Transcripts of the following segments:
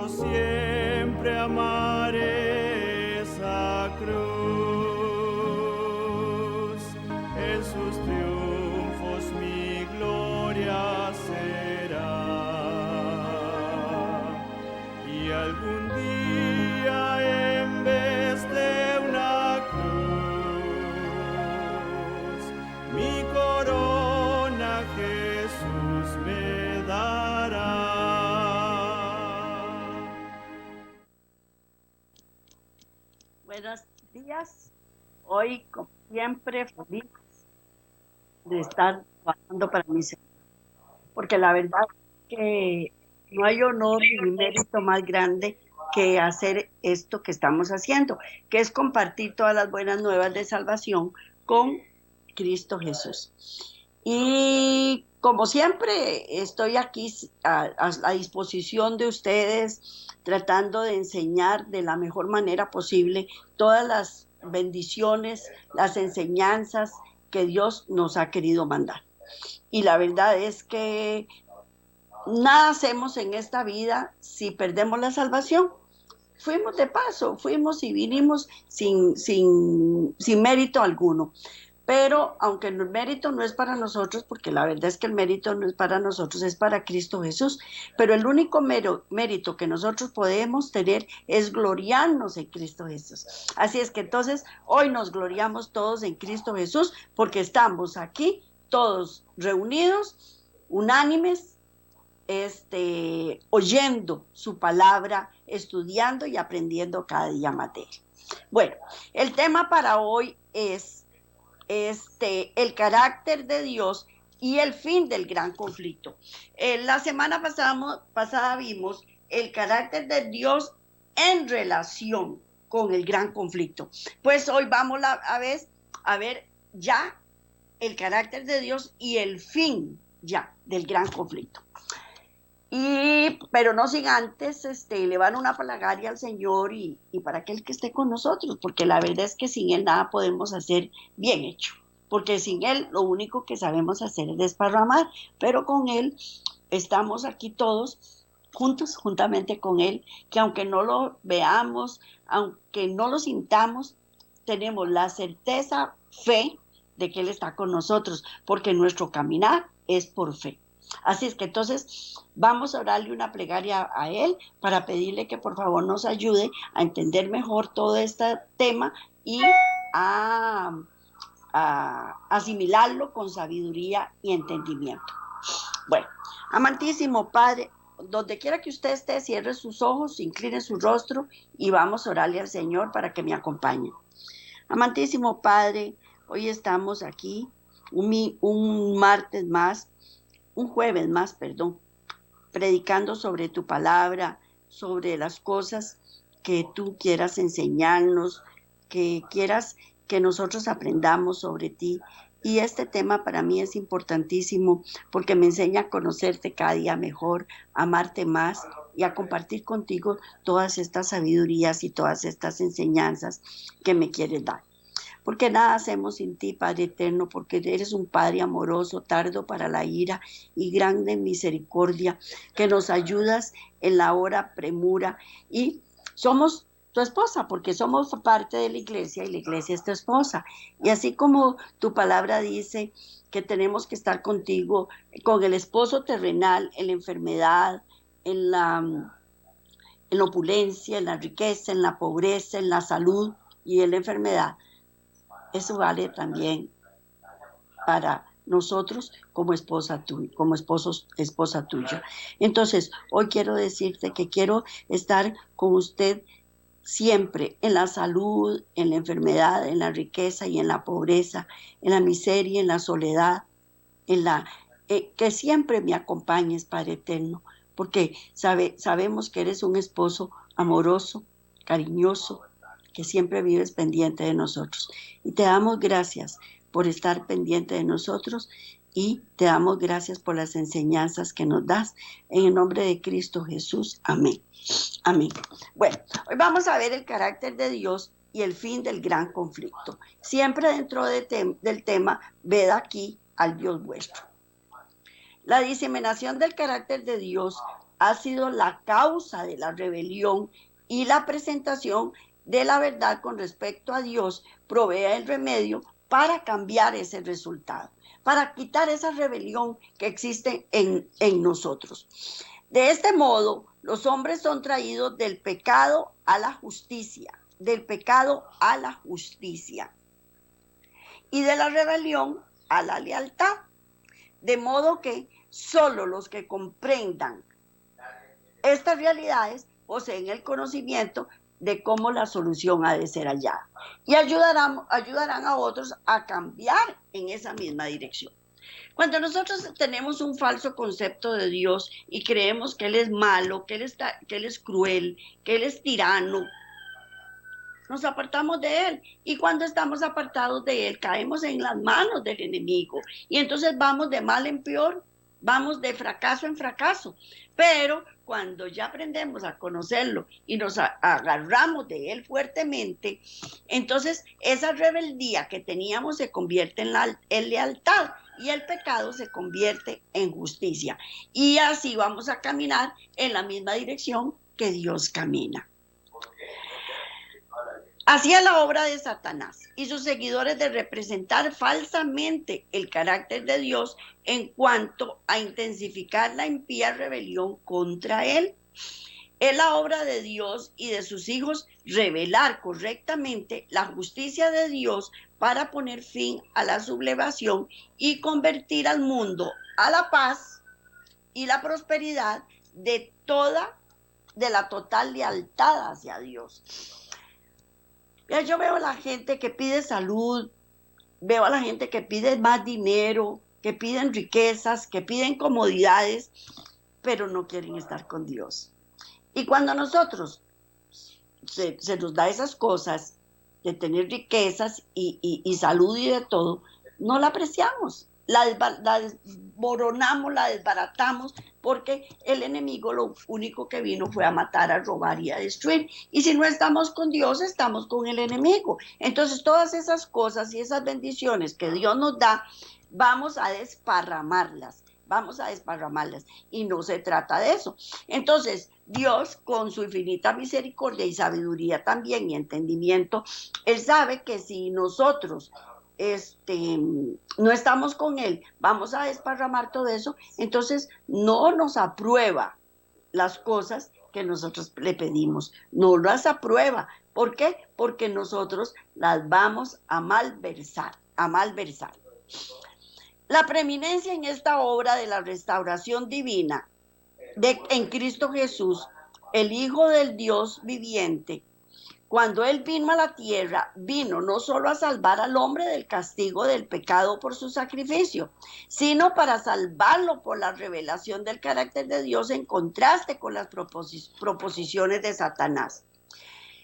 siempre amaré esa cruz. En sus triunfos mi gloria será. Y algún día en vez de una cruz, mi corona Jesús me dará. Buenos días. Hoy, como siempre, feliz de estar trabajando para mi Señor. Porque la verdad es que no hay honor ni mérito más grande que hacer esto que estamos haciendo, que es compartir todas las buenas nuevas de salvación con Cristo Jesús. Y como siempre, estoy aquí a la disposición de ustedes, tratando de enseñar de la mejor manera posible todas las bendiciones, las enseñanzas que Dios nos ha querido mandar. Y la verdad es que nada hacemos en esta vida si perdemos la salvación. Fuimos de paso, fuimos y vinimos sin mérito alguno. Pero aunque el mérito no es para nosotros, porque la verdad es que el mérito no es para nosotros, es para Cristo Jesús, pero el único mérito que nosotros podemos tener es gloriarnos en Cristo Jesús. Así es que entonces hoy nos gloriamos todos en Cristo Jesús porque estamos aquí todos reunidos, unánimes, oyendo su palabra, estudiando y aprendiendo cada día más de él. Bueno, el tema para hoy es el carácter de Dios y el fin del gran conflicto. La semana pasada vimos el carácter de Dios en relación con el gran conflicto. Pues hoy vamos a ver ya el carácter de Dios y el fin ya del gran conflicto. Pero no sin antes elevar una plegaria al Señor y para aquel que esté con nosotros, porque la verdad es que sin Él nada podemos hacer bien hecho, porque sin Él lo único que sabemos hacer es desparramar, pero con Él estamos aquí todos juntos, juntamente con Él, que aunque no lo veamos, aunque no lo sintamos, tenemos la certeza, fe, de que Él está con nosotros, porque nuestro caminar es por fe. Así es que entonces vamos a orarle una plegaria a Él para pedirle que por favor nos ayude a entender mejor todo este tema y a asimilarlo con sabiduría y entendimiento. Bueno, amantísimo Padre, donde quiera que usted esté, cierre sus ojos, incline su rostro y vamos a orarle al Señor para que me acompañe. Amantísimo Padre, hoy estamos aquí un martes más, un jueves más, perdón, predicando sobre tu palabra, sobre las cosas que tú quieras enseñarnos, que quieras que nosotros aprendamos sobre ti. Y este tema para mí es importantísimo porque me enseña a conocerte cada día mejor, a amarte más y a compartir contigo todas estas sabidurías y todas estas enseñanzas que me quieres dar. Porque nada hacemos sin ti, Padre eterno, porque eres un Padre amoroso, tardo para la ira y grande en misericordia, que nos ayudas en la hora premura y somos tu esposa, porque somos parte de la iglesia y la iglesia es tu esposa. Y así como tu palabra dice que tenemos que estar contigo, con el esposo terrenal, en la enfermedad, en la opulencia, en la riqueza, en la pobreza, en la salud y en la enfermedad, eso vale también para nosotros como esposa tuya, como esposa tuya. Entonces, hoy quiero decirte que quiero estar con usted siempre en la salud, en la enfermedad, en la riqueza y en la pobreza, en la miseria, en la soledad, que siempre me acompañes, Padre eterno, porque sabemos que eres un esposo amoroso, cariñoso, que siempre vives pendiente de nosotros. Y te damos gracias por estar pendiente de nosotros y te damos gracias por las enseñanzas que nos das. En el nombre de Cristo Jesús. Amén. Amén. Bueno, hoy vamos a ver el carácter de Dios y el fin del gran conflicto. Siempre dentro del tema, ved aquí al Dios vuestro. La diseminación del carácter de Dios ha sido la causa de la rebelión y la presentación de la verdad con respecto a Dios provee el remedio para cambiar ese resultado, para quitar esa rebelión que existe en nosotros. De este modo, los hombres son traídos del pecado a la justicia, del pecado a la justicia y de la rebelión a la lealtad. De modo que solo los que comprendan estas realidades poseen el conocimiento de cómo la solución ha de ser hallada y ayudarán a otros a cambiar en esa misma dirección. Cuando nosotros tenemos un falso concepto de Dios y creemos que Él es malo, que Él es cruel, que Él es tirano, nos apartamos de Él. Y cuando estamos apartados de Él, caemos en las manos del enemigo. Y entonces vamos de mal en peor, vamos de fracaso en fracaso. Pero cuando ya aprendemos a conocerlo y nos agarramos de Él fuertemente, entonces esa rebeldía que teníamos se convierte en lealtad y el pecado se convierte en justicia. Y así vamos a caminar en la misma dirección que Dios camina. Hacía la obra de Satanás y sus seguidores de representar falsamente el carácter de Dios en cuanto a intensificar la impía rebelión contra Él. Es la obra de Dios y de sus hijos revelar correctamente la justicia de Dios para poner fin a la sublevación y convertir al mundo a la paz y la prosperidad de la total lealtad hacia Dios. Yo veo a la gente que pide salud, veo a la gente que pide más dinero, que piden riquezas, que piden comodidades, pero no quieren estar con Dios. Y cuando a nosotros se nos da esas cosas de tener riquezas y salud y de todo, no la apreciamos, la desmoronamos, la desbaratamos, porque el enemigo lo único que vino fue a matar, a robar y a destruir. Y si no estamos con Dios, estamos con el enemigo. Entonces todas esas cosas y esas bendiciones que Dios nos da, vamos a desparramarlas. Y no se trata de eso. Entonces, Dios, con su infinita misericordia y sabiduría también y entendimiento, Él sabe que si nosotros no estamos con Él, vamos a desparramar todo eso, entonces no nos aprueba las cosas que nosotros le pedimos, no las aprueba. ¿Por qué? Porque nosotros las vamos a malversar. La preeminencia en esta obra de la restauración divina en Cristo Jesús, el Hijo del Dios viviente, cuando Él vino a la tierra, vino no solo a salvar al hombre del castigo del pecado por su sacrificio, sino para salvarlo por la revelación del carácter de Dios en contraste con las proposiciones de Satanás.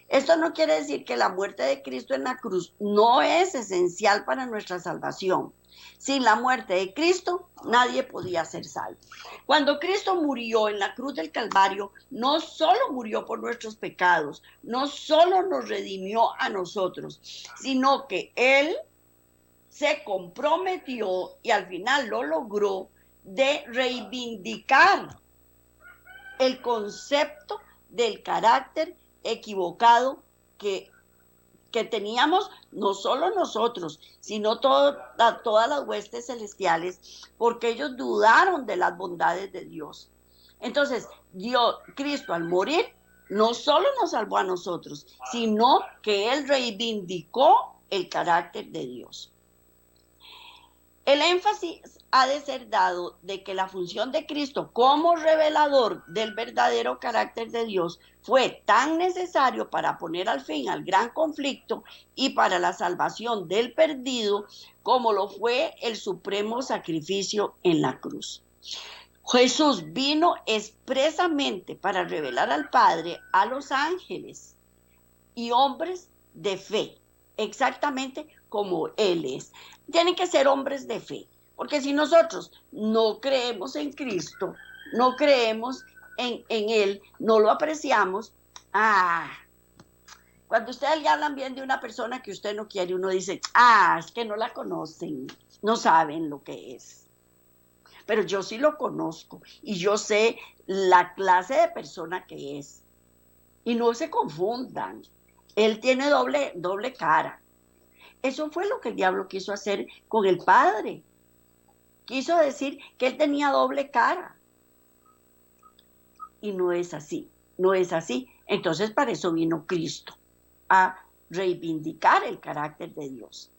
Esto no quiere decir que la muerte de Cristo en la cruz no es esencial para nuestra salvación. Sin la muerte de Cristo, nadie podía ser salvo. Cuando Cristo murió en la cruz del Calvario, no solo murió por nuestros pecados, no solo nos redimió a nosotros, sino que Él se comprometió y al final lo logró de reivindicar el concepto del carácter equivocado que teníamos no solo nosotros, sino todas las huestes celestiales, porque ellos dudaron de las bondades de Dios. Entonces, Cristo al morir, no solo nos salvó a nosotros, sino que Él reivindicó el carácter de Dios. El énfasis ha de ser dado de que la función de Cristo como revelador del verdadero carácter de Dios fue tan necesario para poner al fin al gran conflicto y para la salvación del perdido como lo fue el supremo sacrificio en la cruz. Jesús vino expresamente para revelar al Padre a los ángeles y hombres de fe, exactamente como Él es. Tienen que ser hombres de fe, porque si nosotros no creemos en Cristo, no creemos en Él, no lo apreciamos, cuando ustedes le hablan bien de una persona que usted no quiere, uno dice, es que no la conocen, no saben lo que es. pero yo sí lo conozco y yo sé la clase de persona que es. Y no se confundan, él tiene doble cara. Eso fue lo que el diablo quiso hacer con el Padre. Quiso decir que él tenía doble cara. Y no es así, no es así. Entonces para eso vino Cristo, a reivindicar el carácter de Dios.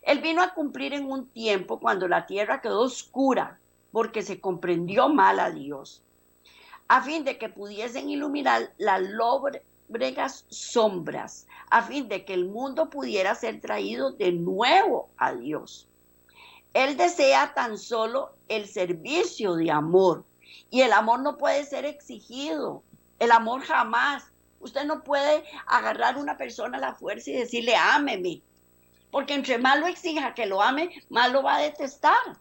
Él vino a cumplir en un tiempo cuando la tierra quedó oscura porque se comprendió mal a Dios, a fin de que pudiesen iluminar las lóbregas sombras, a fin de que el mundo pudiera ser traído de nuevo a Dios. Él desea tan solo el servicio de amor, y el amor no puede ser exigido, el amor jamás. Usted no puede agarrar a una persona a la fuerza y decirle, ámeme, porque entre más lo exija que lo ame, más lo va a detestar.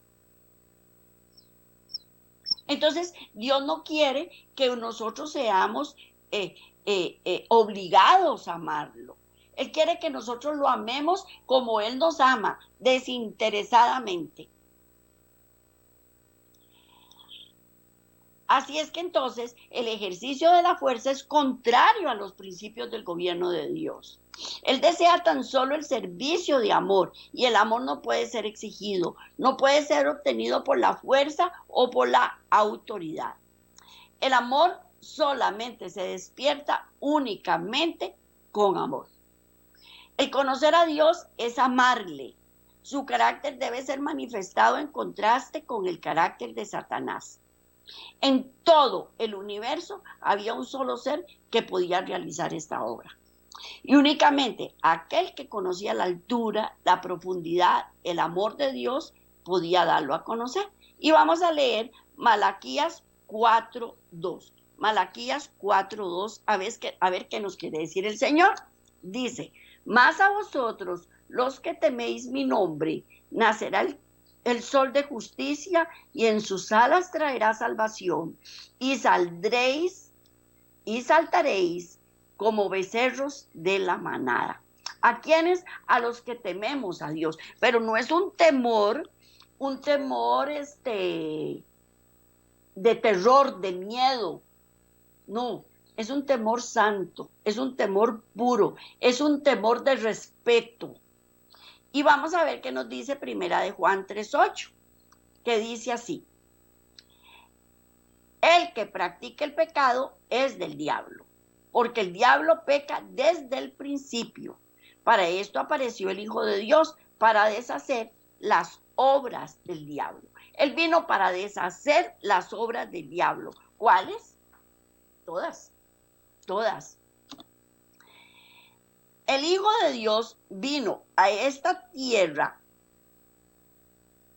Entonces, Dios no quiere que nosotros seamos obligados a amarlo. Él quiere que nosotros lo amemos como Él nos ama, desinteresadamente. Así es que entonces el ejercicio de la fuerza es contrario a los principios del gobierno de Dios. Él desea tan solo el servicio de amor, y el amor no puede ser exigido, no puede ser obtenido por la fuerza o por la autoridad. El amor solamente se despierta únicamente con amor. El conocer a Dios es amarle. Su carácter debe ser manifestado en contraste con el carácter de Satanás. En todo el universo había un solo ser que podía realizar esta obra. Y únicamente aquel que conocía la altura, la profundidad, el amor de Dios, podía darlo a conocer. Y vamos a leer Malaquías 4:2. Malaquías 4:2, a ver qué nos quiere decir el Señor. Dice, mas a vosotros, los que teméis mi nombre, nacerá el sol de justicia, y en sus alas traerá salvación, y saldréis y saltaréis como becerros de la manada. ¿A quiénes? A los que tememos a Dios. Pero no es un temor de terror, de miedo. No, es un temor santo, es un temor puro, es un temor de respeto. Y vamos a ver qué nos dice Primera de Juan 3:8, que dice así: el que practica el pecado es del diablo, porque el diablo peca desde el principio. Para esto apareció el Hijo de Dios, para deshacer las obras del diablo. Él vino para deshacer las obras del diablo. ¿Cuáles? Todas, todas. El Hijo de Dios vino a esta tierra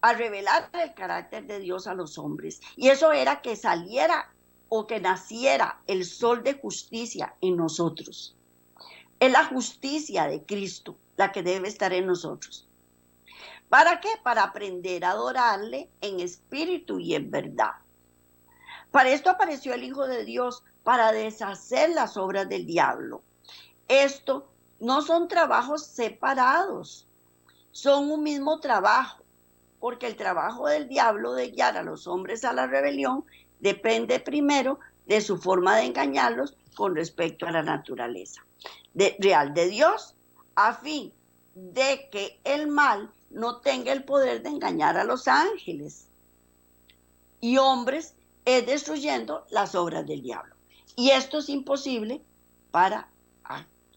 a revelar el carácter de Dios a los hombres. Y eso era que saliera o que naciera el sol de justicia en nosotros. Es la justicia de Cristo la que debe estar en nosotros. ¿Para qué? Para aprender a adorarle en espíritu y en verdad. Para esto apareció el Hijo de Dios, para deshacer las obras del diablo. Esto no son trabajos separados, son un mismo trabajo, porque el trabajo del diablo de guiar a los hombres a la rebelión depende primero de su forma de engañarlos con respecto a la naturaleza real de Dios, a fin de que el mal no tenga el poder de engañar a los ángeles y hombres, es destruyendo las obras del diablo. Y esto es imposible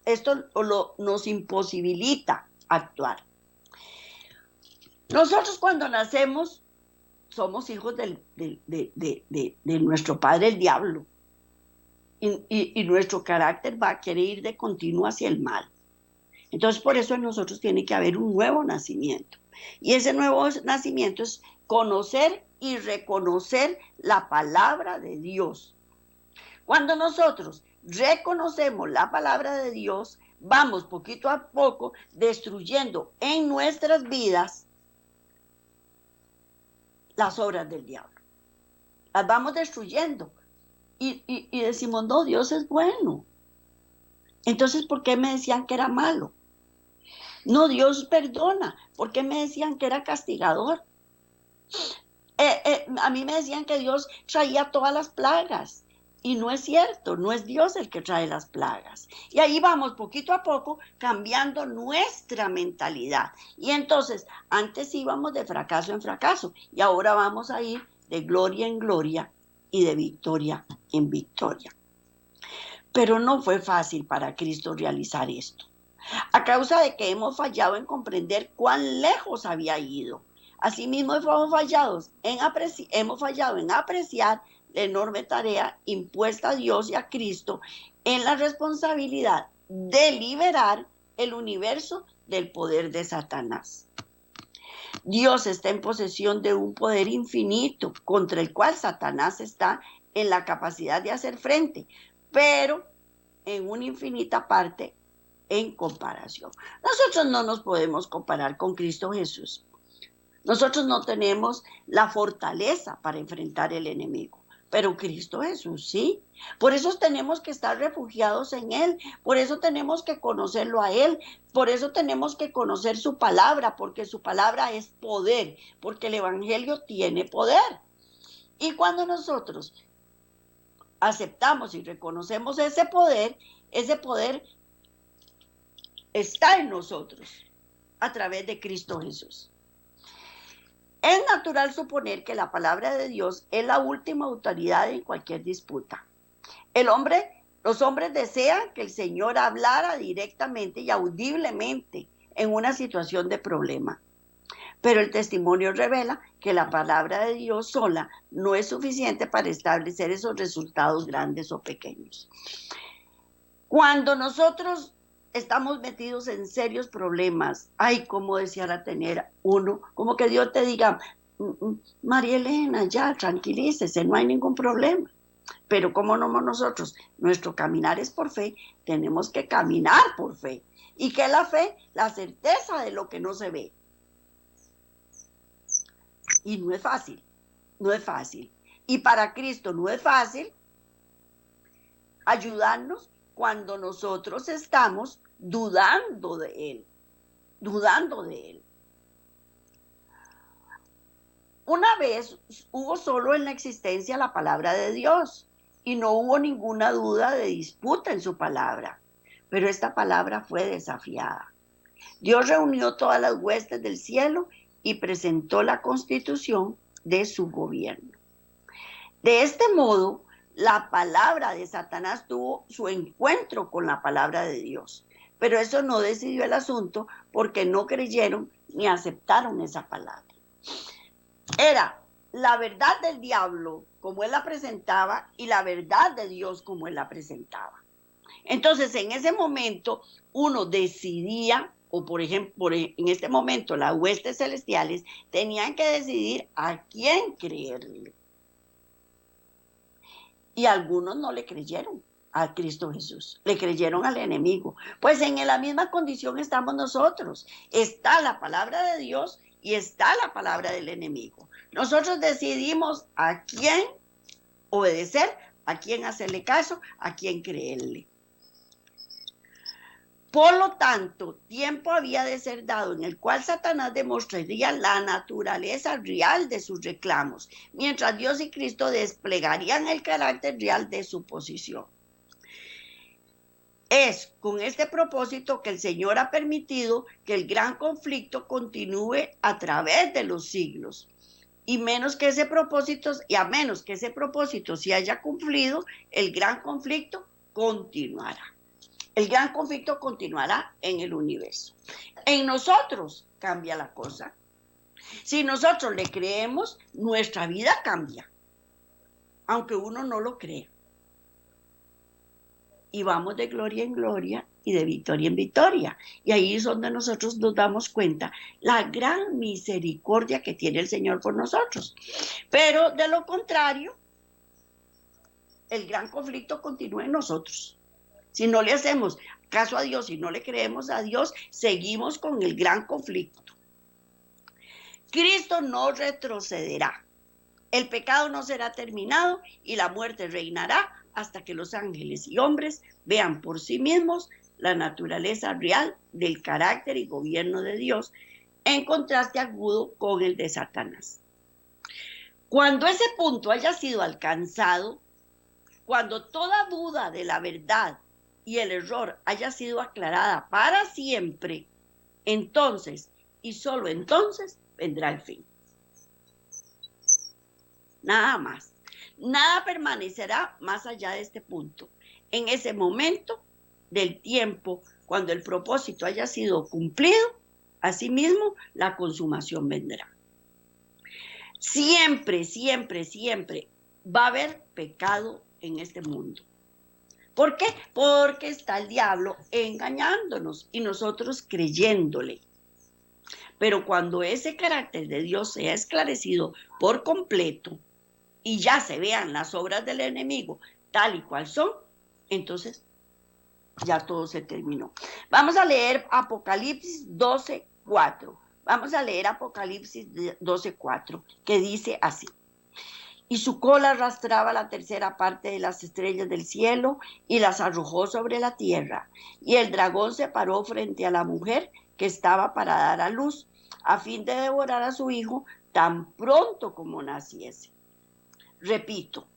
esto nos imposibilita actuar. Nosotros cuando nacemos somos hijos de nuestro padre el diablo, y nuestro carácter va a querer ir de continuo hacia el mal. Entonces por eso en nosotros tiene que haber un nuevo nacimiento, y ese nuevo nacimiento es conocer y reconocer la palabra de Dios. Cuando nosotros reconocemos la palabra de Dios, vamos poquito a poco destruyendo en nuestras vidas las obras del diablo. Las vamos destruyendo y decimos, no, Dios es bueno. Entonces, ¿por qué me decían que era malo? No, Dios perdona. ¿Por qué me decían que era castigador? A mí me decían que Dios traía todas las plagas. Y no es cierto, no es Dios el que trae las plagas. Y ahí vamos poquito a poco cambiando nuestra mentalidad. Y entonces, antes íbamos de fracaso en fracaso y ahora vamos a ir de gloria en gloria y de victoria en victoria. Pero no fue fácil para Cristo realizar esto, a causa de que hemos fallado en comprender cuán lejos había ido. Asimismo, hemos fallado en apreciar la enorme tarea impuesta a Dios y a Cristo en la responsabilidad de liberar el universo del poder de Satanás. Dios está en posesión de un poder infinito contra el cual Satanás está en la capacidad de hacer frente, pero en una infinita parte en comparación. Nosotros no nos podemos comparar con Cristo Jesús. Nosotros no tenemos la fortaleza para enfrentar el enemigo, pero Cristo Jesús sí. Por eso tenemos que estar refugiados en Él, por eso tenemos que conocerlo a Él, por eso tenemos que conocer su palabra, porque su palabra es poder, porque el Evangelio tiene poder. Y cuando nosotros aceptamos y reconocemos ese poder está en nosotros a través de Cristo Jesús. Es natural suponer que la palabra de Dios es la última autoridad en cualquier disputa. Los hombres desean que el Señor hablara directamente y audiblemente en una situación de problema. Pero el testimonio revela que la palabra de Dios sola no es suficiente para establecer esos resultados grandes o pequeños. Cuando nosotros estamos metidos en serios problemas, ay, cómo deseara tener uno, como que Dios te diga, María Elena, ya, tranquilícese, no hay ningún problema. Pero como no nosotros, nuestro caminar es por fe, tenemos que caminar por fe. ¿Y qué es la fe? La certeza de lo que no se ve. Y no es fácil, no es fácil. Y para Cristo no es fácil ayudarnos cuando nosotros estamos dudando de Él, dudando de Él. Una vez hubo solo en la existencia la palabra de Dios y no hubo ninguna duda de disputa en su palabra, pero esta palabra fue desafiada. Dios reunió todas las huestes del cielo y presentó la constitución de su gobierno. De este modo, la palabra de Satanás tuvo su encuentro con la palabra de Dios, pero eso no decidió el asunto porque no creyeron ni aceptaron esa palabra. Era la verdad del diablo como él la presentaba y la verdad de Dios como él la presentaba. Entonces, en ese momento, uno decidía, o por ejemplo, en este momento, las huestes celestiales tenían que decidir a quién creerle. Y algunos no le creyeron a Cristo Jesús, le creyeron al enemigo. Pues en la misma condición estamos nosotros. Está la palabra de Dios y está la palabra del enemigo. Nosotros decidimos a quién obedecer, a quién hacerle caso, a quién creerle. Por lo tanto, tiempo había de ser dado en el cual Satanás demostraría la naturaleza real de sus reclamos, mientras Dios y Cristo desplegarían el carácter real de su posición. Es con este propósito que el Señor ha permitido que el gran conflicto continúe a través de los siglos. Y a menos que ese propósito se haya cumplido, el gran conflicto continuará. El gran conflicto continuará en el universo. En nosotros cambia la cosa. Si nosotros le creemos, nuestra vida cambia, aunque uno no lo crea. Y vamos de gloria en gloria y de victoria en victoria. Y ahí es donde nosotros nos damos cuenta la gran misericordia que tiene el Señor por nosotros. Pero de lo contrario, el gran conflicto continúa en nosotros. Si no le hacemos caso a Dios, si no le creemos a Dios, seguimos con el gran conflicto. Cristo no retrocederá. El pecado no será terminado y la muerte reinará hasta que los ángeles y hombres vean por sí mismos la naturaleza real del carácter y gobierno de Dios, en contraste agudo con el de Satanás. Cuando ese punto haya sido alcanzado, cuando toda duda de la verdad y el error haya sido aclarada para siempre, entonces y solo entonces vendrá el fin. Nada más. Nada permanecerá más allá de este punto. En ese momento del tiempo, cuando el propósito haya sido cumplido, asimismo la consumación vendrá. Siempre, siempre, siempre va a haber pecado en este mundo. ¿Por qué? Porque está el diablo engañándonos y nosotros creyéndole. Pero cuando ese carácter de Dios sea esclarecido por completo y ya se vean las obras del enemigo tal y cual son, entonces ya todo se terminó. Vamos a leer Apocalipsis 12:4. Vamos a leer Apocalipsis 12:4, que dice así. Y su cola arrastraba la tercera parte de las estrellas del cielo y las arrojó sobre la tierra. Y el dragón se paró frente a la mujer que estaba para dar a luz, a fin de devorar a su hijo tan pronto como naciese. Repito,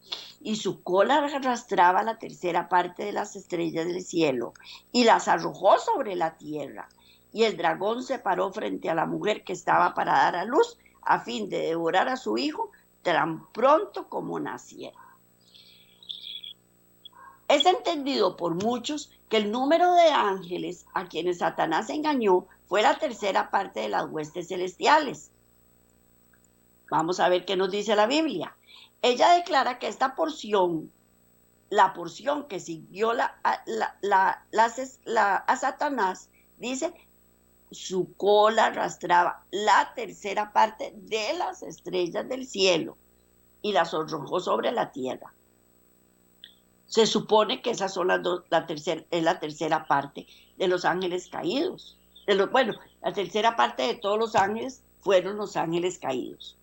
y su cola arrastraba la tercera parte de las estrellas del cielo y las arrojó sobre la tierra. Y el dragón se paró frente a la mujer que estaba para dar a luz, a fin de devorar a su hijo tan pronto como naciera. Es entendido por muchos que el número de ángeles a quienes Satanás engañó fue la tercera parte de las huestes celestiales. Vamos a ver qué nos dice la Biblia. Ella declara que esta porción, la porción que siguió a Satanás, dice, su cola arrastraba la tercera parte de las estrellas del cielo y las arrojó sobre la tierra. Se supone que esas son es la tercera parte de los ángeles caídos. La tercera parte de todos los ángeles fueron los ángeles caídos.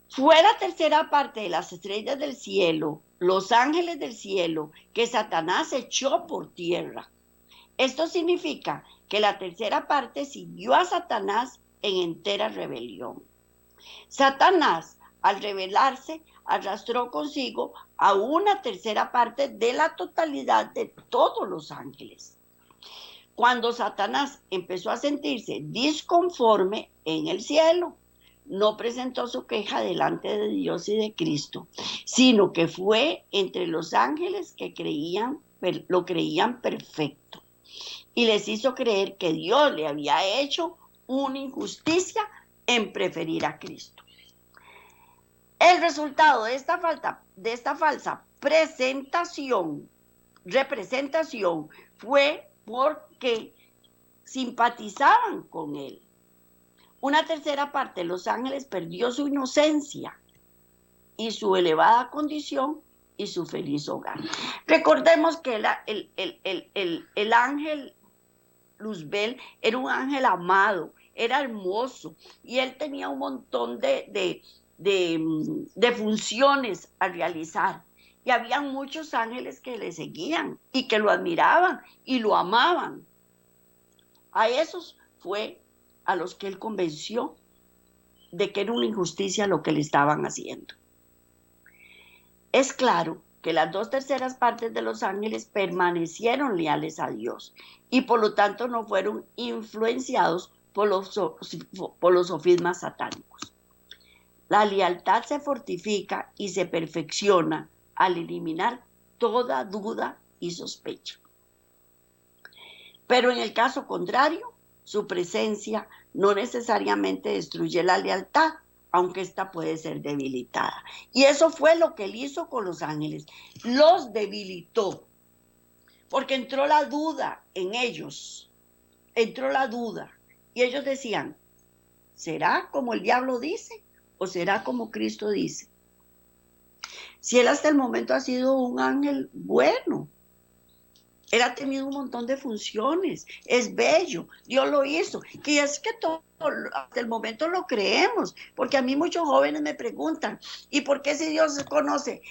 Fue la tercera parte de las estrellas del cielo, los ángeles del cielo, que Satanás echó por tierra. Esto significa que la tercera parte siguió a Satanás en entera rebelión. Satanás, al rebelarse, arrastró consigo a una tercera parte de la totalidad de todos los ángeles. Cuando Satanás empezó a sentirse disconforme en el cielo, no presentó su queja delante de Dios y de Cristo, sino que fue entre los ángeles que lo creían perfecto y les hizo creer que Dios le había hecho una injusticia en preferir a Cristo. El resultado de esta falsa representación fue porque simpatizaban con él. Una tercera parte de los ángeles perdió su inocencia y su elevada condición y su feliz hogar. Recordemos que el ángel Luzbel era un ángel amado, era hermoso y él tenía un montón de funciones a realizar. Y había muchos ángeles que le seguían y que lo admiraban y lo amaban. A esos fue a los que él convenció de que era una injusticia lo que le estaban haciendo. Es claro que las 2/3 partes de los ángeles permanecieron leales a Dios y por lo tanto no fueron influenciados por los sofismas satánicos. La lealtad se fortifica y se perfecciona al eliminar toda duda y sospecha. Pero en el caso contrario, su presencia no necesariamente destruye la lealtad, aunque ésta puede ser debilitada. Y eso fue lo que él hizo con los ángeles. Los debilitó, porque entró la duda en ellos. Entró la duda. Y ellos decían, ¿será como el diablo dice o será como Cristo dice? Si él hasta el momento ha sido un ángel bueno, él ha tenido un montón de funciones, es bello, Dios lo hizo, y es que todo, hasta el momento lo creemos, porque a mí muchos jóvenes me preguntan, ¿y por qué si Dios se conoce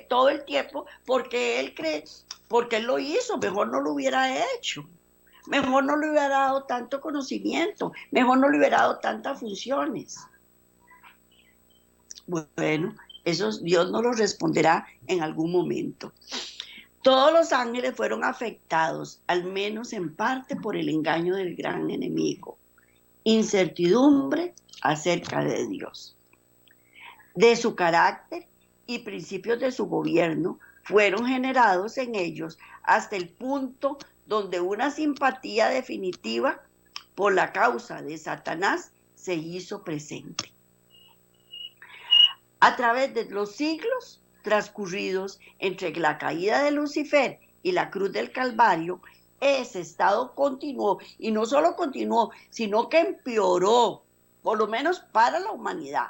todo el tiempo? Porque él cree, porque él lo hizo, mejor no lo hubiera hecho, mejor no le hubiera dado tanto conocimiento, mejor no le hubiera dado tantas funciones. Bueno, eso Dios nos lo responderá en algún momento. Todos los ángeles fueron afectados, al menos en parte, por el engaño del gran enemigo. Incertidumbre acerca de Dios, de su carácter y principios de su gobierno fueron generados en ellos hasta el punto donde una simpatía definitiva por la causa de Satanás se hizo presente. A través de los siglos transcurridos entre la caída de Lucifer y la cruz del Calvario, ese estado continuó, y no solo continuó, sino que empeoró, por lo menos para la humanidad.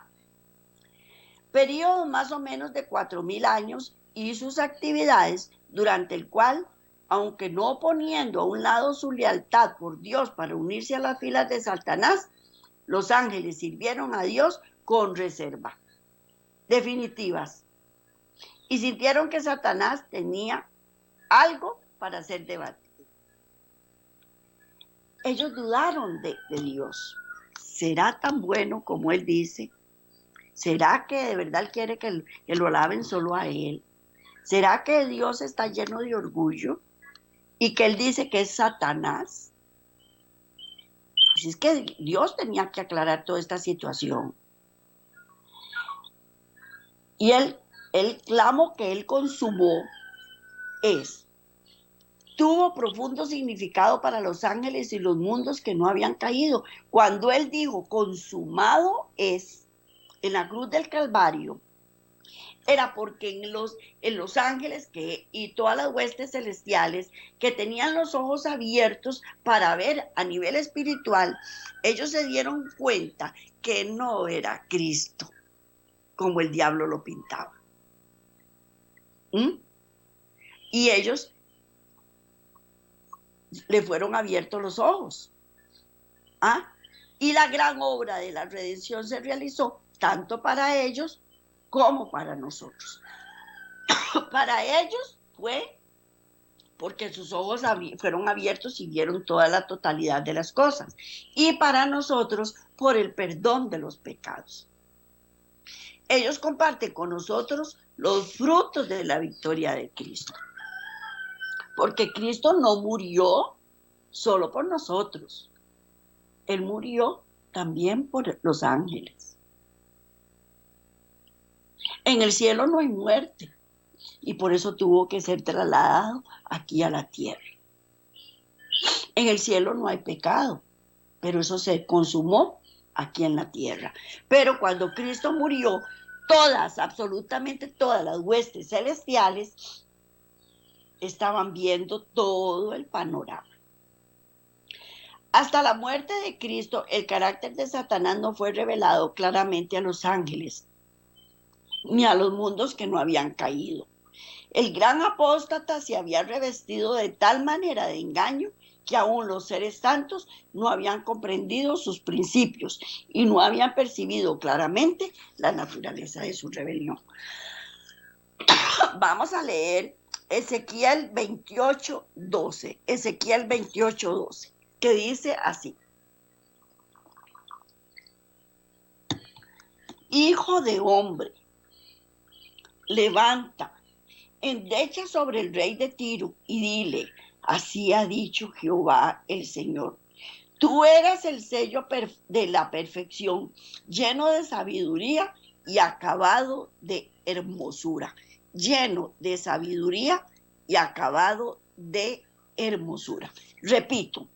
Periodo más o menos de 4.000 años y sus actividades, durante el cual, aunque no poniendo a un lado su lealtad por Dios para unirse a las filas de Satanás, los ángeles sirvieron a Dios con reserva, definitivas, y sintieron que Satanás tenía algo para ser debatido. Ellos dudaron de Dios. ¿Será tan bueno como Él dice? ¿Será que de verdad Él quiere que lo alaben solo a Él? ¿Será que Dios está lleno de orgullo y que Él dice que es Satanás? Pues es que Dios tenía que aclarar toda esta situación. Y el clamo que Él consumó tuvo profundo significado para los ángeles y los mundos que no habían caído. Cuando Él dijo, consumado es, en la cruz del Calvario, era porque en los ángeles y todas las huestes celestiales que tenían los ojos abiertos para ver a nivel espiritual, ellos se dieron cuenta que no era Cristo como el diablo lo pintaba. Y ellos le fueron abiertos los ojos. Y la gran obra de la redención se realizó tanto para ellos como para nosotros. Para ellos fue porque sus ojos fueron abiertos y vieron toda la totalidad de las cosas. Y para nosotros, por el perdón de los pecados. Ellos comparten con nosotros los frutos de la victoria de Cristo. Porque Cristo no murió solo por nosotros. Él murió también por los ángeles. En el cielo no hay muerte y por eso tuvo que ser trasladado aquí a la tierra. En el cielo no hay pecado, pero eso se consumó aquí en la tierra. Pero cuando Cristo murió, absolutamente todas las huestes celestiales estaban viendo todo el panorama. Hasta la muerte de Cristo, el carácter de Satanás no fue revelado claramente a los ángeles, ni a los mundos que no habían caído. El gran apóstata se había revestido de tal manera de engaño que aún los seres santos no habían comprendido sus principios y no habían percibido claramente la naturaleza de su rebelión. Vamos a leer Ezequiel 28:12. Ezequiel 28:12, que dice así: Hijo de hombre, levanta, endecha sobre el rey de Tiro y dile: así ha dicho Jehová el Señor. Tú eras el sello de la perfección, lleno de sabiduría y acabado de hermosura. Lleno de sabiduría y acabado de hermosura. Repito: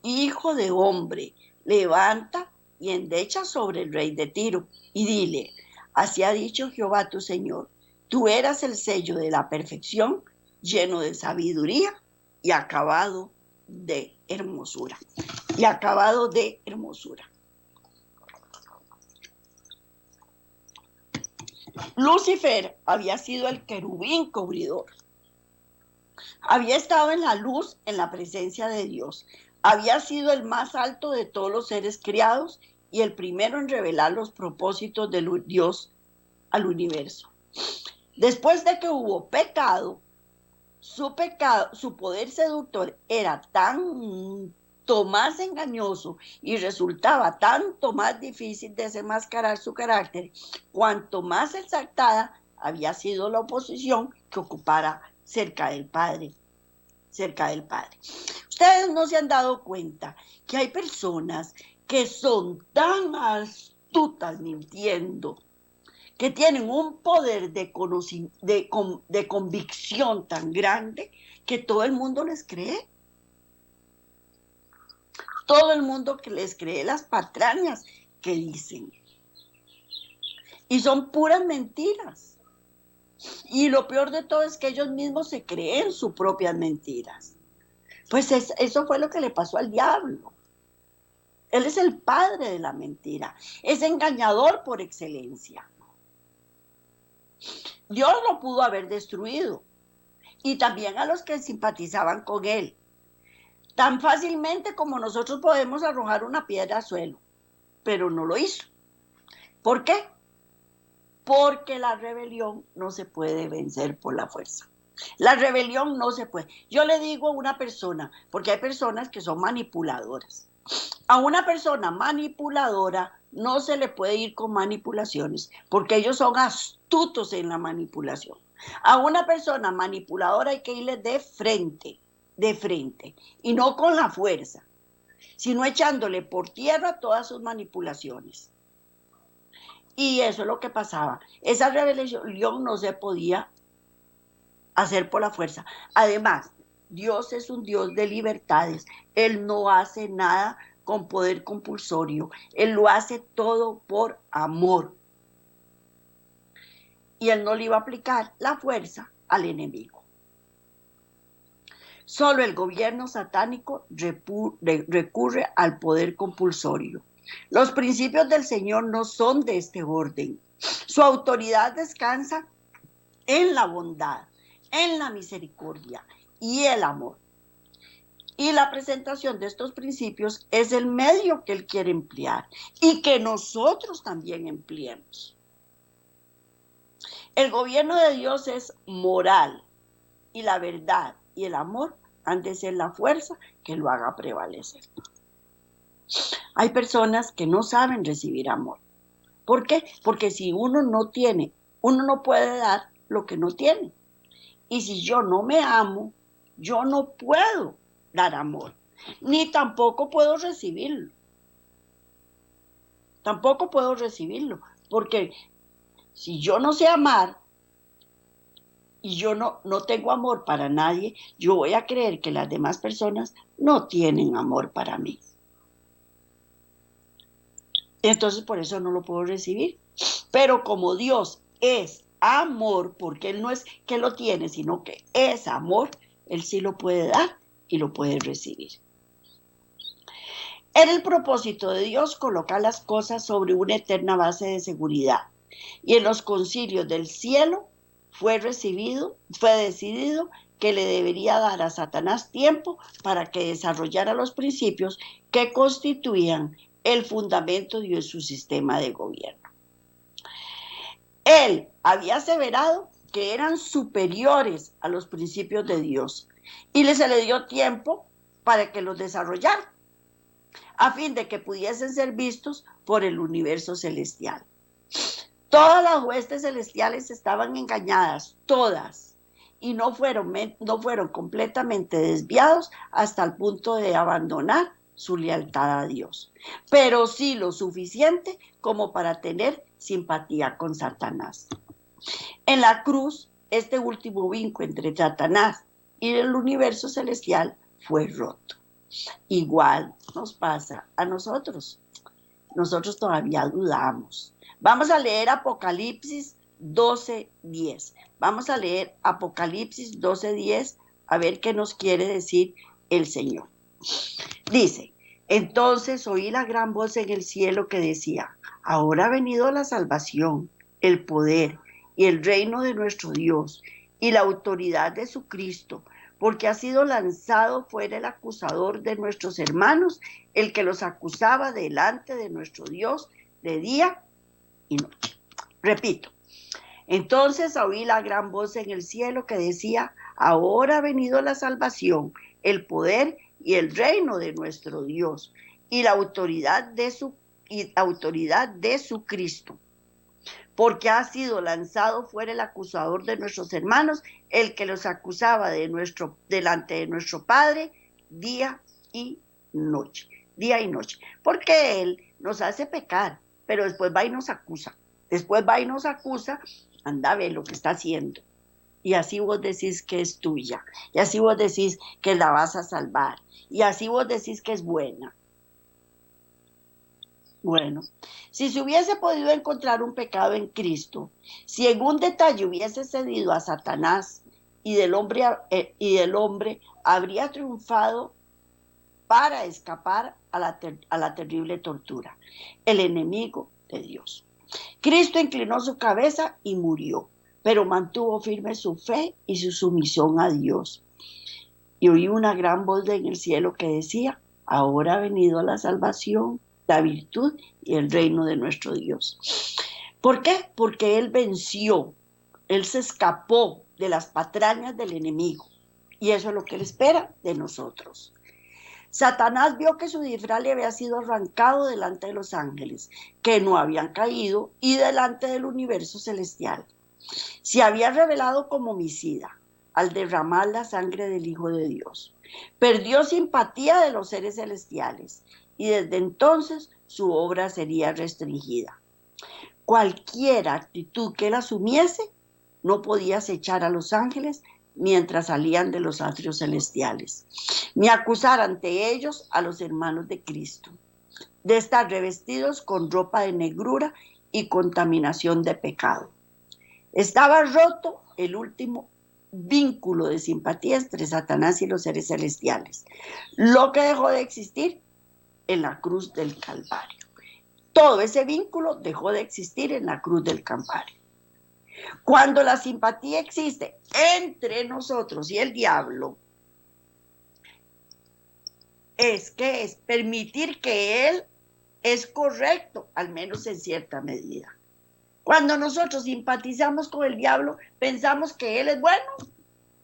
Hijo de hombre, levanta y endecha sobre el rey de Tiro y dile: así ha dicho Jehová tu Señor. Tú eras el sello de la perfección, lleno de sabiduría y acabado de hermosura. Y acabado de hermosura. Lucifer había sido el querubín cubridor. Había estado en la luz, en la presencia de Dios. Había sido el más alto de todos los seres criados y el primero en revelar los propósitos de Dios al universo. Después de que hubo pecado, su poder seductor era tan cuanto más engañoso y resultaba tanto más difícil desenmascarar su carácter, cuanto más exaltada había sido la oposición que ocupara cerca del Padre. Ustedes no se han dado cuenta que hay personas que son tan astutas mintiendo, que tienen un poder de convicción tan grande que todo el mundo les cree. Todo el mundo que les cree las patrañas que dicen. Y son puras mentiras. Y lo peor de todo es que ellos mismos se creen sus propias mentiras. Pues eso fue lo que le pasó al diablo. Él es el padre de la mentira. Es engañador por excelencia. Dios lo pudo haber destruido. Y también a los que simpatizaban con él. Tan fácilmente como nosotros podemos arrojar una piedra al suelo. Pero no lo hizo. ¿Por qué? Porque la rebelión no se puede vencer por la fuerza. La rebelión no se puede. Yo le digo a una persona, porque hay personas que son manipuladoras. A una persona manipuladora no se le puede ir con manipulaciones, porque ellos son astutos en la manipulación. A una persona manipuladora hay que irle de frente, y no con la fuerza, sino echándole por tierra todas sus manipulaciones. Y eso es lo que pasaba. Esa rebelión no se podía hacer por la fuerza. Además, Dios es un Dios de libertades. Él no hace nada con poder compulsorio. Él lo hace todo por amor. Y él no le iba a aplicar la fuerza al enemigo. Solo el gobierno satánico recurre al poder compulsorio. Los principios del Señor no son de este orden. Su autoridad descansa en la bondad, en la misericordia y el amor. Y la presentación de estos principios es el medio que Él quiere emplear y que nosotros también empleemos. El gobierno de Dios es moral y la verdad y el amor han de ser la fuerza que lo haga prevalecer. Hay personas que no saben recibir amor. ¿Por qué? Porque si uno no tiene, uno no puede dar lo que no tiene. Y si yo no me amo, yo no puedo dar amor, ni tampoco puedo recibirlo. Tampoco puedo recibirlo, porque si yo no sé amar y yo no tengo amor para nadie, yo voy a creer que las demás personas no tienen amor para mí. Entonces por eso no lo puedo recibir. Pero como Dios es amor, porque Él no es que lo tiene, sino que es amor, Él sí lo puede dar y lo puede recibir. Era el propósito de Dios colocar las cosas sobre una eterna base de seguridad. Y en los concilios del cielo fue decidido que le debería dar a Satanás tiempo para que desarrollara los principios que constituían el fundamento de su sistema de gobierno. Él había aseverado que eran superiores a los principios de Dios y se le dio tiempo para que los desarrollara, a fin de que pudiesen ser vistos por el universo celestial. Todas las huestes celestiales estaban engañadas, todas, y no fueron completamente desviados hasta el punto de abandonar su lealtad a Dios, pero sí lo suficiente como para tener simpatía con Satanás. En la cruz, este último vínculo entre Satanás y el universo celestial fue roto. Igual nos pasa a nosotros. Nosotros todavía dudamos. Vamos a leer Apocalipsis 12:10. Vamos a leer Apocalipsis 12:10 a ver qué nos quiere decir el Señor. Dice: entonces oí la gran voz en el cielo que decía: ahora ha venido la salvación, el poder y el reino de nuestro Dios y la autoridad de su Cristo, porque ha sido lanzado fuera el acusador de nuestros hermanos, el que los acusaba delante de nuestro Dios de día y noche. Repito. Entonces oí la gran voz en el cielo que decía: ahora ha venido la salvación, el poder y el reino de nuestro Dios y la autoridad de su Cristo, porque ha sido lanzado fuera el acusador de nuestros hermanos, el que los acusaba delante de nuestro Padre día y noche, porque Él nos hace pecar, pero después va y nos acusa, anda a ver lo que está haciendo, y así vos decís que es tuya, y así vos decís que la vas a salvar, y así vos decís que es buena. Bueno, si se hubiese podido encontrar un pecado en Cristo, si en un detalle hubiese cedido a Satanás y del hombre habría triunfado para escapar a la terrible tortura, el enemigo de Dios. Cristo inclinó su cabeza y murió, pero mantuvo firme su fe y su sumisión a Dios. Y oí una gran voz en el cielo que decía: ahora ha venido la salvación, la virtud y el reino de nuestro Dios. ¿Por qué? Porque Él venció, Él se escapó de las patrañas del enemigo, y eso es lo que Él espera de nosotros. Satanás vio que su disfraz le había sido arrancado delante de los ángeles, que no habían caído, y delante del universo celestial. Se había revelado como homicida al derramar la sangre del Hijo de Dios. Perdió simpatía de los seres celestiales, y desde entonces su obra sería restringida. Cualquier actitud que él asumiese no podía acechar a los ángeles mientras salían de los atrios celestiales, ni acusar ante ellos a los hermanos de Cristo, de estar revestidos con ropa de negrura y contaminación de pecado. Estaba roto el último vínculo de simpatía entre Satanás y los seres celestiales, lo que dejó de existir en la cruz del Calvario. Todo ese vínculo dejó de existir en la cruz del Calvario. Cuando la simpatía existe entre nosotros y el diablo, es permitir que él es correcto, al menos en cierta medida. Cuando nosotros simpatizamos con el diablo, pensamos que él es bueno.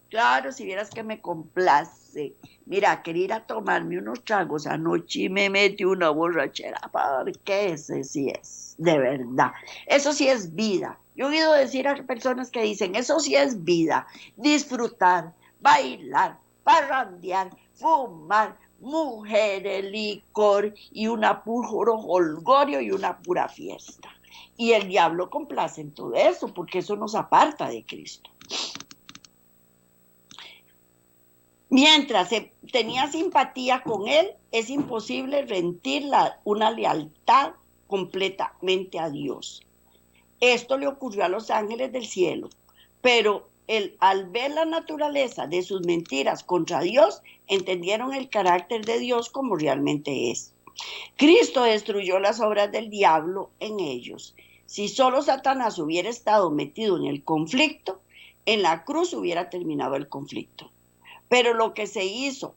Claro, si vieras que me complace. Mira, quería ir a tomarme unos tragos anoche y me metí una borrachera, porque ese sí es, de verdad. Eso sí es vida. Yo he oído decir a personas que dicen, eso sí es vida. Disfrutar, bailar, parrandear, fumar, mujeres, licor y una puro jolgorio y una pura fiesta. Y el diablo complace en todo eso, porque eso nos aparta de Cristo. Mientras se tenía simpatía con él, es imposible rendir una lealtad completamente a Dios. Esto le ocurrió a los ángeles del cielo, pero al ver la naturaleza de sus mentiras contra Dios, entendieron el carácter de Dios como realmente es. Cristo destruyó las obras del diablo en ellos. Si solo Satanás hubiera estado metido en el conflicto, en la cruz hubiera terminado el conflicto. Pero lo que se hizo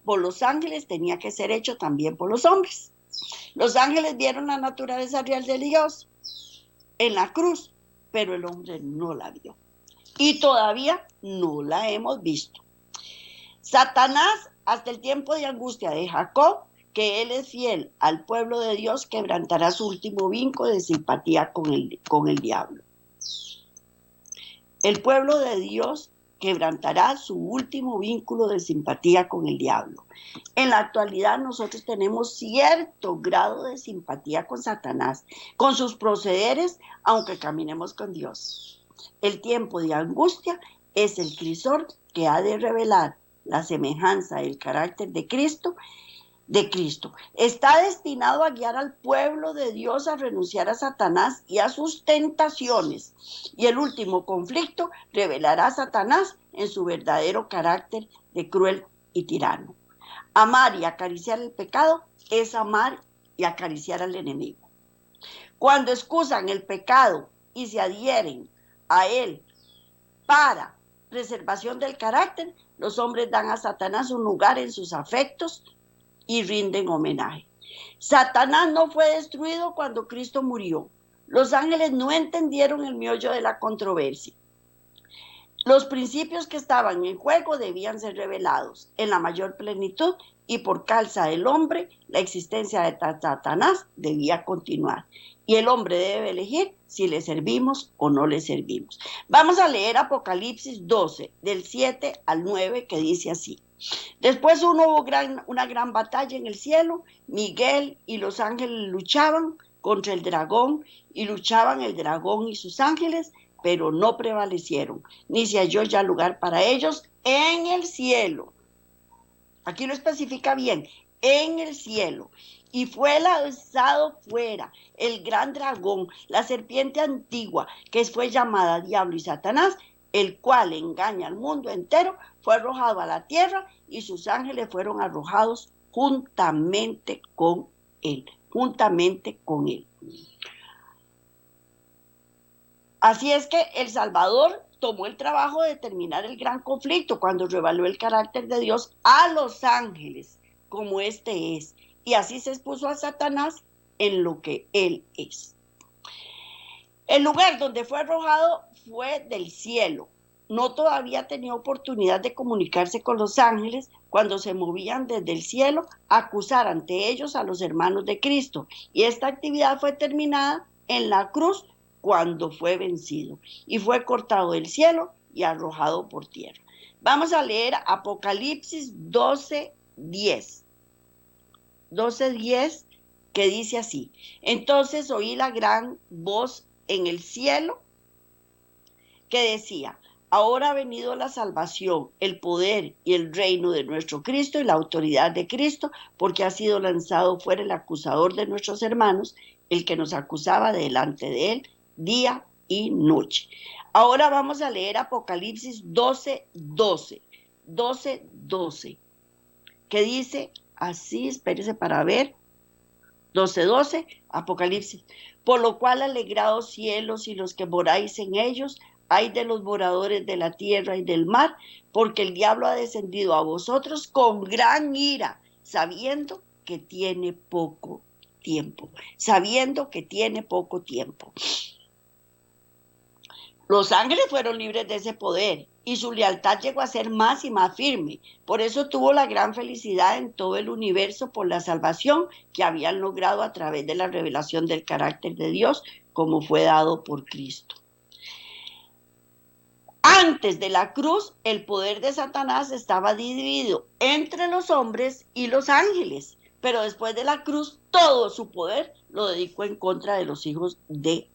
por los ángeles tenía que ser hecho también por los hombres. Los ángeles vieron la naturaleza real de Dios en la cruz, pero el hombre no la vio. Y todavía no la hemos visto. Satanás, hasta el tiempo de angustia de Jacob, que él es fiel al pueblo de Dios, quebrantará su último vínculo de simpatía con el diablo. El pueblo de Dios quebrantará su último vínculo de simpatía con el diablo. En la actualidad nosotros tenemos cierto grado de simpatía con Satanás, con sus procederes, aunque caminemos con Dios. El tiempo de angustia es el crisol que ha de revelar la semejanza del carácter de Cristo. Está destinado a guiar al pueblo de Dios a renunciar a Satanás y a sus tentaciones. Y el último conflicto revelará a Satanás en su verdadero carácter de cruel y tirano. Amar y acariciar el pecado es amar y acariciar al enemigo. Cuando excusan el pecado y se adhieren a él para preservación del carácter, los hombres dan a Satanás un lugar en sus afectos y rinden homenaje. Satanás no fue destruido cuando Cristo murió. Los ángeles no entendieron el meollo de la controversia. Los principios que estaban en juego debían ser revelados en la mayor plenitud y por causa del hombre, la existencia de Satanás debía continuar. Y el hombre debe elegir si le servimos o no le servimos. Vamos a leer Apocalipsis 12, del 7 al 9, que dice así. Después hubo una gran batalla en el cielo. Miguel y los ángeles luchaban contra el dragón, y luchaban el dragón y sus ángeles, pero no prevalecieron, ni se halló ya lugar para ellos en el cielo. Aquí lo especifica bien, en el cielo. Y fue lanzado fuera el gran dragón, la serpiente antigua, que fue llamada Diablo y Satanás, el cual engaña al mundo entero, fue arrojado a la tierra y sus ángeles fueron arrojados juntamente con él. Así es que el Salvador tomó el trabajo de terminar el gran conflicto cuando reveló el carácter de Dios a los ángeles, como este es, y así se expuso a Satanás en lo que él es. El lugar donde fue arrojado fue del cielo. No todavía tenía oportunidad de comunicarse con los ángeles cuando se movían desde el cielo a acusar ante ellos a los hermanos de Cristo. Y esta actividad fue terminada en la cruz cuando fue vencido y fue cortado del cielo y arrojado por tierra. Vamos a leer Apocalipsis 12:10. 12:10, que dice así. Entonces oí la gran voz en el cielo que decía: ahora ha venido la salvación, el poder y el reino de nuestro Cristo y la autoridad de Cristo, porque ha sido lanzado fuera el acusador de nuestros hermanos, el que nos acusaba delante de él día y noche. Ahora vamos a leer Apocalipsis 12:12, que dice así, espérese para ver, 12:12, Apocalipsis. Por lo cual, alegraos cielos y los que moráis en ellos, ay de los moradores de la tierra y del mar, porque el diablo ha descendido a vosotros con gran ira, sabiendo que tiene poco tiempo. Los ángeles fueron libres de ese poder y su lealtad llegó a ser más y más firme. Por eso tuvo la gran felicidad en todo el universo por la salvación que habían logrado a través de la revelación del carácter de Dios, como fue dado por Cristo. Antes de la cruz, el poder de Satanás estaba dividido entre los hombres y los ángeles, pero después de la cruz, todo su poder lo dedicó en contra de los hijos de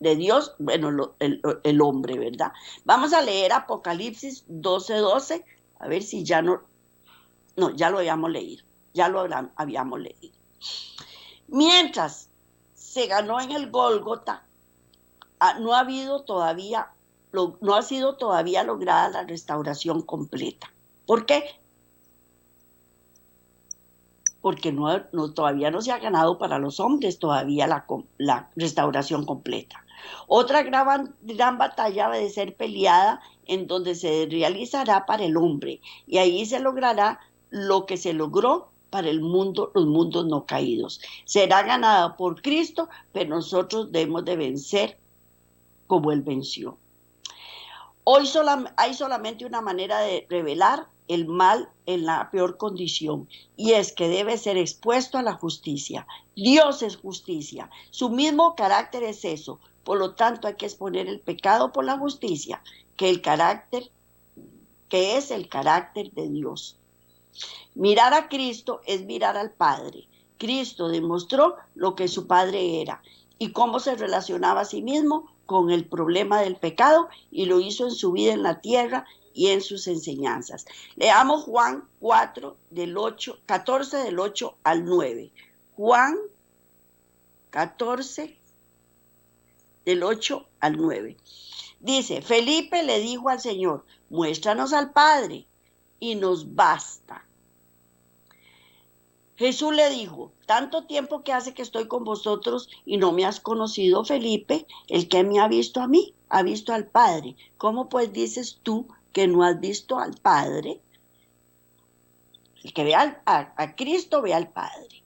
Dios, bueno, el hombre, ¿verdad? Vamos a leer Apocalipsis 12:12, a ver si ya ya lo habíamos leído. Mientras se ganó en el Gólgota, no ha sido todavía lograda la restauración completa. ¿Por qué? Porque todavía no se ha ganado para los hombres todavía la restauración completa. Otra gran batalla ha de ser peleada en donde se realizará para el hombre, y ahí se logrará lo que se logró para los mundos no caídos. Será ganada por Cristo, pero nosotros debemos de vencer como Él venció. Hoy hay solamente una manera de revelar el mal en la peor condición, y es que debe ser expuesto a la justicia. Dios es justicia, su mismo carácter es eso. Por lo tanto, hay que exponer el pecado por la justicia, que es el carácter de Dios. Mirar a Cristo es mirar al Padre. Cristo demostró lo que su Padre era y cómo se relacionaba a sí mismo con el problema del pecado, y lo hizo en su vida en la tierra y en sus enseñanzas. Leamos Juan 14 del 8 al 9. Juan 14 del 8 al 9. Dice: Felipe le dijo al Señor: muéstranos al Padre y nos basta. Jesús le dijo: tanto tiempo que hace que estoy con vosotros y no me has conocido, Felipe. El que me ha visto a mí, ha visto al Padre. ¿Cómo pues dices tú que no has visto al Padre? El que ve a Cristo ve al Padre.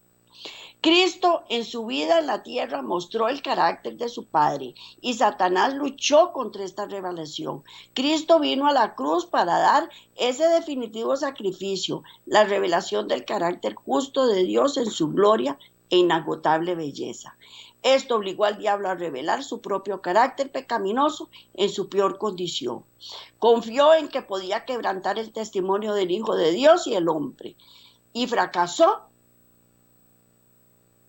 Cristo en su vida en la tierra mostró el carácter de su Padre y Satanás luchó contra esta revelación. Cristo vino a la cruz para dar ese definitivo sacrificio, la revelación del carácter justo de Dios en su gloria e inagotable belleza. Esto obligó al diablo a revelar su propio carácter pecaminoso en su peor condición. Confió en que podía quebrantar el testimonio del Hijo de Dios y el hombre, y fracasó.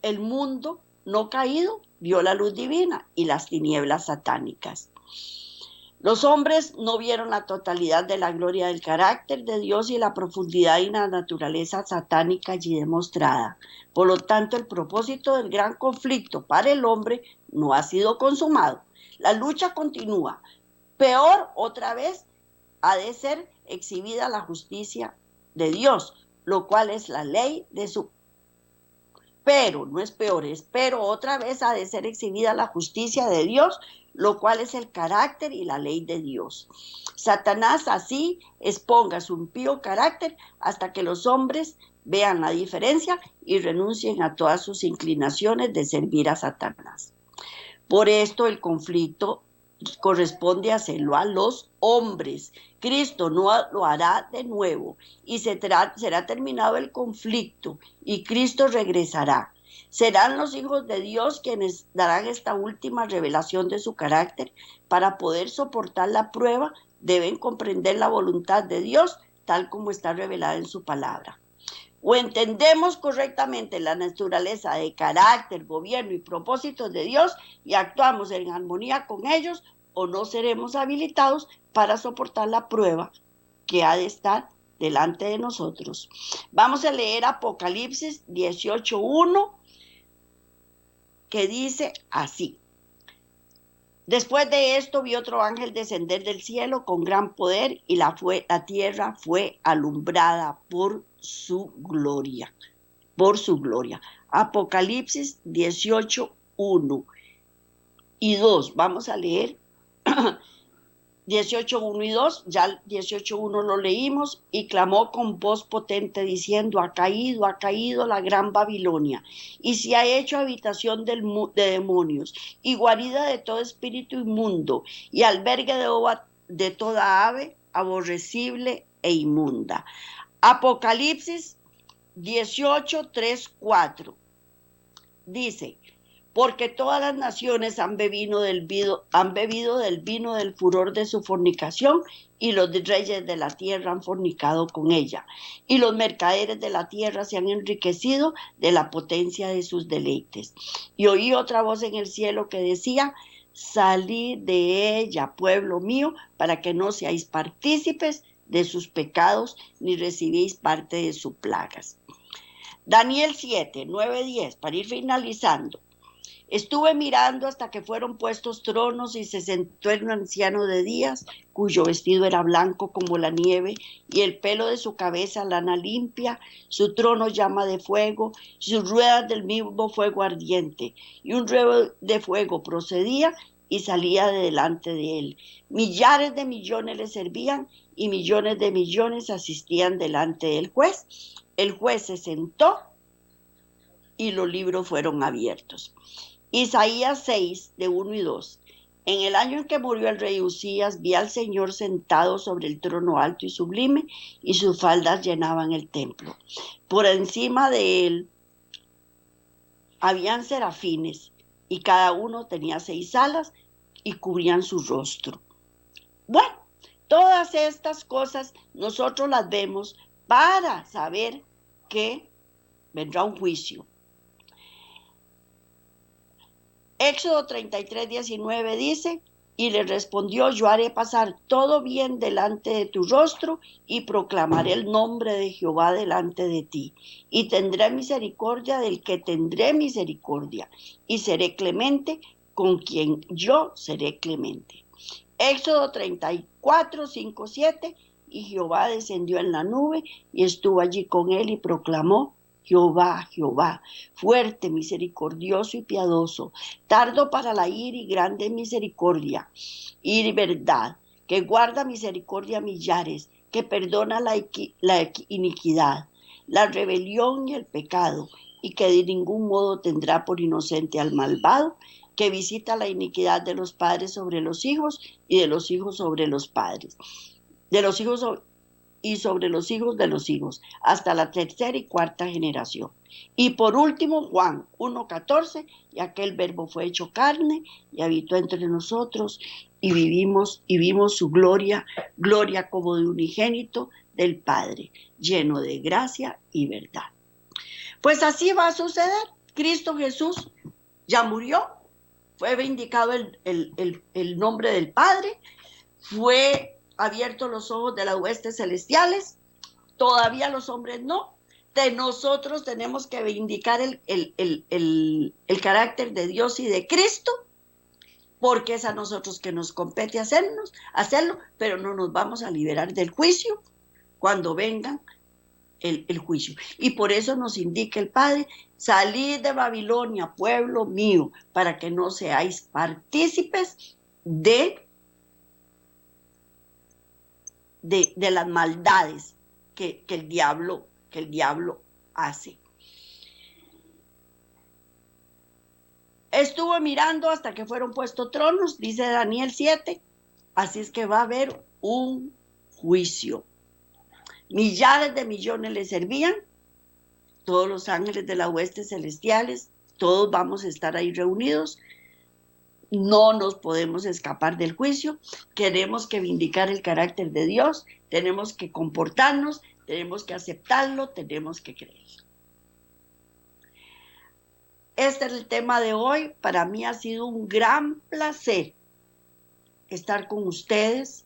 El mundo no caído vio la luz divina y las tinieblas satánicas. Los hombres no vieron la totalidad de la gloria del carácter de Dios y la profundidad y la naturaleza satánica allí demostrada. Por lo tanto, el propósito del gran conflicto para el hombre no ha sido consumado. La lucha continúa. Peor, otra vez, ha de ser exhibida la justicia de Dios, lo cual es la ley de su... Pero, no es peor, es pero otra vez ha de ser exhibida la justicia de Dios, lo cual es el carácter y la ley de Dios. Satanás así exponga su impío carácter hasta que los hombres vean la diferencia y renuncien a todas sus inclinaciones de servir a Satanás. Por esto el conflicto corresponde hacerlo a los hombres. Cristo no lo hará de nuevo y será terminado el conflicto y Cristo regresará. Serán los hijos de Dios quienes darán esta última revelación de su carácter. Para poder soportar la prueba, deben comprender la voluntad de Dios tal como está revelada en su palabra. O entendemos correctamente la naturaleza de carácter, gobierno y propósitos de Dios y actuamos en armonía con ellos, o no seremos habilitados para soportar la prueba que ha de estar delante de nosotros. Vamos a leer Apocalipsis 18:1, que dice así: Después de esto vi otro ángel descender del cielo con gran poder y la tierra fue alumbrada por su gloria. Apocalipsis 18:1 y 2. Vamos a leer 18:1 y 2, ya el 18:1 lo leímos, y clamó con voz potente diciendo: ha caído la gran Babilonia, y se ha hecho habitación de demonios, y guarida de todo espíritu inmundo, y albergue de toda ave aborrecible e inmunda. Apocalipsis 18:3-4 dice: porque todas las naciones han bebido del vino del furor de su fornicación, y los reyes de la tierra han fornicado con ella, y los mercaderes de la tierra se han enriquecido de la potencia de sus deleites. Y oí otra voz en el cielo que decía: salid de ella, pueblo mío, para que no seáis partícipes de sus pecados, ni recibéis parte de sus plagas. Daniel 7:9-10, para ir finalizando. Estuve mirando hasta que fueron puestos tronos y se sentó un anciano de días, cuyo vestido era blanco como la nieve y el pelo de su cabeza lana limpia, su trono llama de fuego, sus ruedas del mismo fuego ardiente, y un río de fuego procedía y salía de delante de él. Millares de millones le servían y millones de millones asistían delante del juez. El juez se sentó y los libros fueron abiertos. Isaías 6:1 y 2. En el año en que murió el rey Usías, vi al Señor sentado sobre el trono alto y sublime, y sus faldas llenaban el templo. Por encima de él habían serafines, y cada uno tenía 6 alas y cubrían su rostro. Bueno, todas estas cosas nosotros las vemos para saber que vendrá un juicio. Éxodo 33:19 dice: y le respondió: yo haré pasar todo bien delante de tu rostro y proclamaré el nombre de Jehová delante de ti, y tendré misericordia del que tendré misericordia, y seré clemente con quien yo seré clemente. Éxodo 34:5-7, y Jehová descendió en la nube y estuvo allí con él y proclamó: Jehová, Jehová, fuerte, misericordioso y piadoso, tardo para la ira y grande en misericordia y verdad, que guarda misericordia a millares, que perdona la iniquidad, la rebelión y el pecado, y que de ningún modo tendrá por inocente al malvado, que visita la iniquidad de los padres sobre los hijos y de los hijos sobre los padres, de los hijos y sobre los hijos de los hijos, hasta la tercera y cuarta generación. Y por último, Juan 1:14, y aquel verbo fue hecho carne y habitó entre nosotros y vimos su gloria, gloria como de unigénito del Padre, lleno de gracia y verdad. Pues así va a suceder. Cristo Jesús ya murió, fue vindicado el nombre del Padre, fue abierto los ojos de las huestes celestiales, todavía los hombres no. De nosotros tenemos que vindicar el carácter de Dios y de Cristo, porque es a nosotros que nos compete hacerlo, pero no nos vamos a liberar del juicio cuando venga el juicio. Y por eso nos indica el Padre: salid de Babilonia, pueblo mío, para que no seáis partícipes de las maldades que el diablo hace. Estuvo mirando hasta que fueron puestos tronos, dice Daniel 7, así es que va a haber un juicio. Millares de millones le servían, todos los ángeles de las huestes celestiales, todos vamos a estar ahí reunidos. No nos podemos escapar del juicio. Tenemos que vindicar el carácter de Dios, tenemos que comportarnos, tenemos que aceptarlo, tenemos que creer. Este es el tema de hoy. Para mí ha sido un gran placer estar con ustedes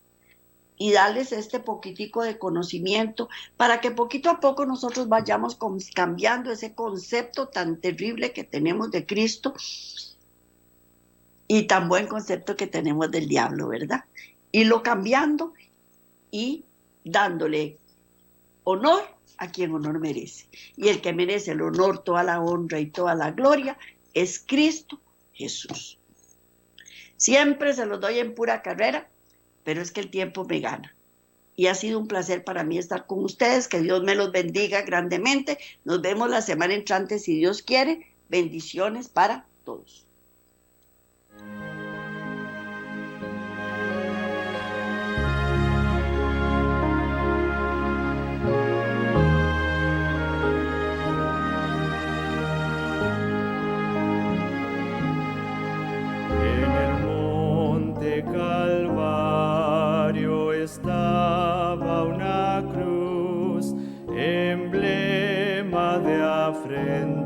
y darles este poquitico de conocimiento para que poquito a poco nosotros vayamos cambiando ese concepto tan terrible que tenemos de Cristo y tan buen concepto que tenemos del diablo, ¿verdad? Irlo cambiando y dándole honor a quien honor merece. Y el que merece el honor, toda la honra y toda la gloria es Cristo Jesús. Siempre se los doy en pura carrera, pero es que el tiempo me gana. Y ha sido un placer para mí estar con ustedes. Que Dios me los bendiga grandemente. Nos vemos la semana entrante, si Dios quiere. Bendiciones para todos. Calvario estaba una cruz, emblema de afrenta